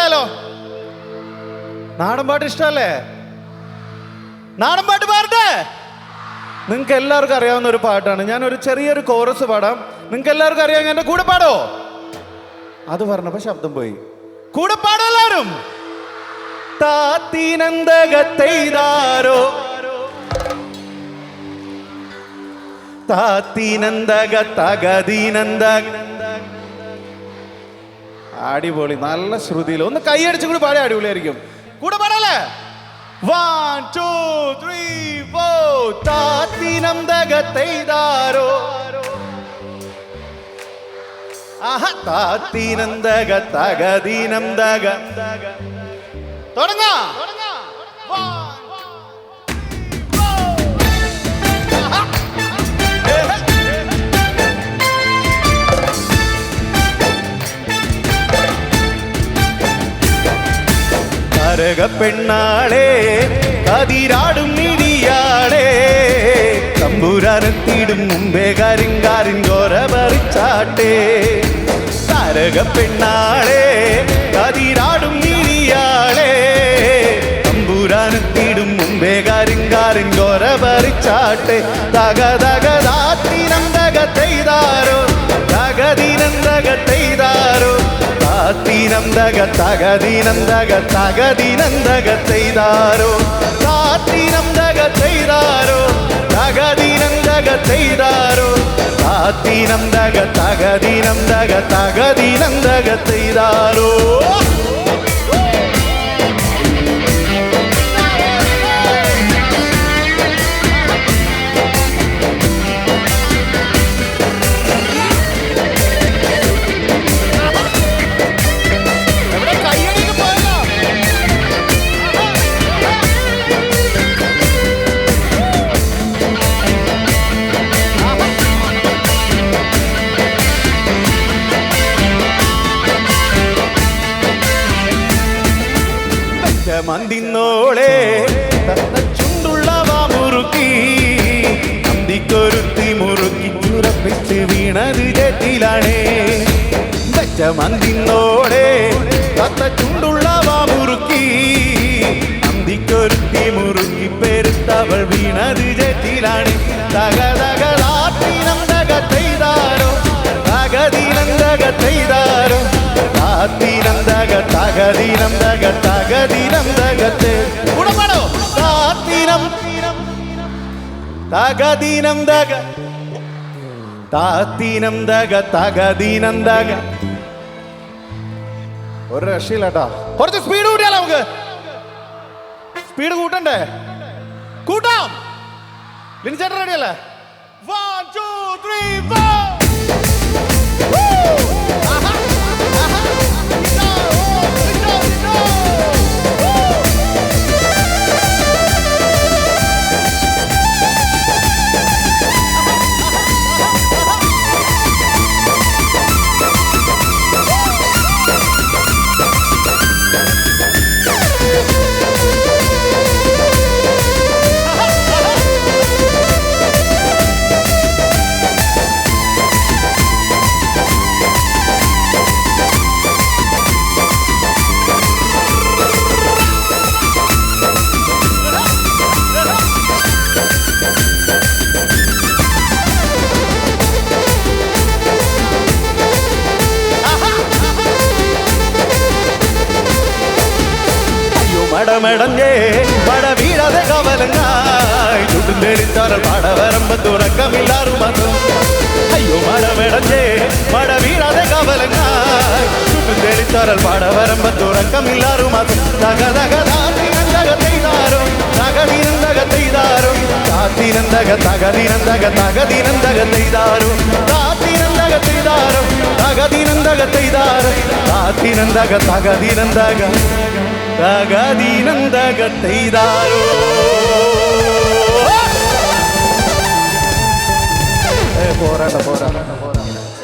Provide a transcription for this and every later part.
പാടിയാലോ? നാടൻ പാട്ട് ഇഷ്ടമല്ലേ? നാടൻ പാട്ട് പാടട്ടെ. നിങ്ങൾക്ക് എല്ലാവർക്കും അറിയാവുന്ന ഒരു പാട്ടാണ്. ഞാൻ ഒരു ചെറിയൊരു കോറസ് പാടാം. നിങ്ങൾക്ക് എല്ലാവർക്കും അറിയാം. എന്റെ കൂടെ പാടോ? അത് പറഞ്ഞപ്പോ ശബ്ദം പോയി. കൂടെ പാടോ എല്ലാവരും? താത്തിനന്തകത്തെയ്താരോ താത്തിനന്തകത്തകതീനന്ദ. അടിപൊളി, നല്ല ശ്രുതിയിൽ. ഒന്ന് കൈയടിച്ചും കൂടി പാടി അടിപൊളിയായിരിക്കും. കൂടെ പാടല്ലേ? 1 2 3 4. താത്തിനന്തകത്തെയ്താരോ താത്തിനന്തകത്തകതീനന്ദ. തുടങ്ങാ. പെണ്ണാളെ കതിരാടും നിടിയാളെ തമ്പുരാനെത്തിയിടും മുമ്പേ കരിങ്കാരിൻ ഗോര പറിച്ചാട്ടെ. താരക പെണ്ണാളെ കതിരാടും നിടിയാളെ തമ്പുരാനെത്തിയിടും മുമ്പേ കരിങ്കാരിൻ ഗോര പറിച്ചാട്ടെ. തകതകതാത്തിനന്തകത്തെയ്താരോ തകതിനന്തകത്തെയ്താരോ താത്തിനന്തകത്തകതിനന്തകത്തകതിനന്തകത്തെയ്താരോ താത്തിനന്തകത്തെയ്താരോ തകതിനന്തകത്തെയ്താരോ താത്തിനന്തകത്തകതിനന്തകത്തകതിനന്തകത്തെയ്താരോ. മന്തിന്നോളെ ചുണ്ടുള്ളവ മുറുക്കി അന്തിക്കൊരുത്തി മുറുക്കി ചുരപ്പിച്ച് വീണത് ജറ്റിലാണേ. മന്തിന്നോളെ തത്ത ചുണ്ടുള്ളവ മുറുക്കി അന്തിക്കൊരുത്തി മുറുക്കി പെരുത്തവൾ വീണത് ജറ്റിലാണ്. തകതകതാത്തിനന്തകത്തെയ്താരോ തകതിനന്തകത്തെയ്താരോ താത്തിനന്തകത്തകതിനന്തകത്തകതിനന്തകത്തെ. കൂടെ പാടോ? താത്തിനം തകതിനന്തക താത്തിനന്തകത്തകതിനന്തക. ഒരു രക്ഷയില്ലാട്ടാ. കുറച്ച് സ്പീഡ് കൂട്ടിയാലോ? നമുക്ക് സ്പീഡ് കൂട്ടണ്ടേ? കൂട്ടാം. ലിനിച്ചേട്ടൻ റെഡിയല്ലേ? 1 2 3 4. മടമടഞ്ഞേ പട വീഴാതെ കവലങ്ങായി ചുട്ടുതെളിച്ചാൽ പടവരമ്പ തുറക്കമില്ലാറുമത്. അയ്യോ മടമടഞ്ഞേ പട വീഴാതെ കവലങ്ങായി ചുട്ടുതെളിച്ചാൽ പടവരമ്പ തുറക്കമില്ലാറുമത്. തകതകതാത്തിനന്തകത്തെയ്താരോ തകതിനന്തകത്തെയ്താരോ താത്തിനന്തകത്തകതിനന്തകത്തകതിനന്തകത്തെയ്താരോ താത്തിനന്തകത്തെയ്താരോ തകതിനന്തകത്തെയ്താരോ താത്തിനന്തകത്തകതിനന്തക തകതിനന്തകത്തെയ്താരോ. പോരാട്ട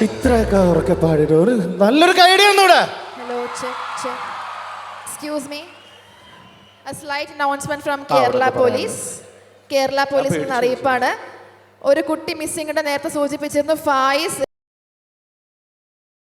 ഇത്രയൊക്കെ ഉറക്കെ പാടിയിട്ട് ഒരു നല്ലൊരു ഐഡിയ ഒന്നുകൂടെ. Hello check. Excuse me, a slight announcement from Kerala police. Kerala പോലീസിൽ നിന്ന് അറിയിപ്പാണ്. ഒരു കുട്ടി മിസ്സിംഗ് നേരത്തെ സൂചിപ്പിച്ചിരുന്നു. ഫായിസ്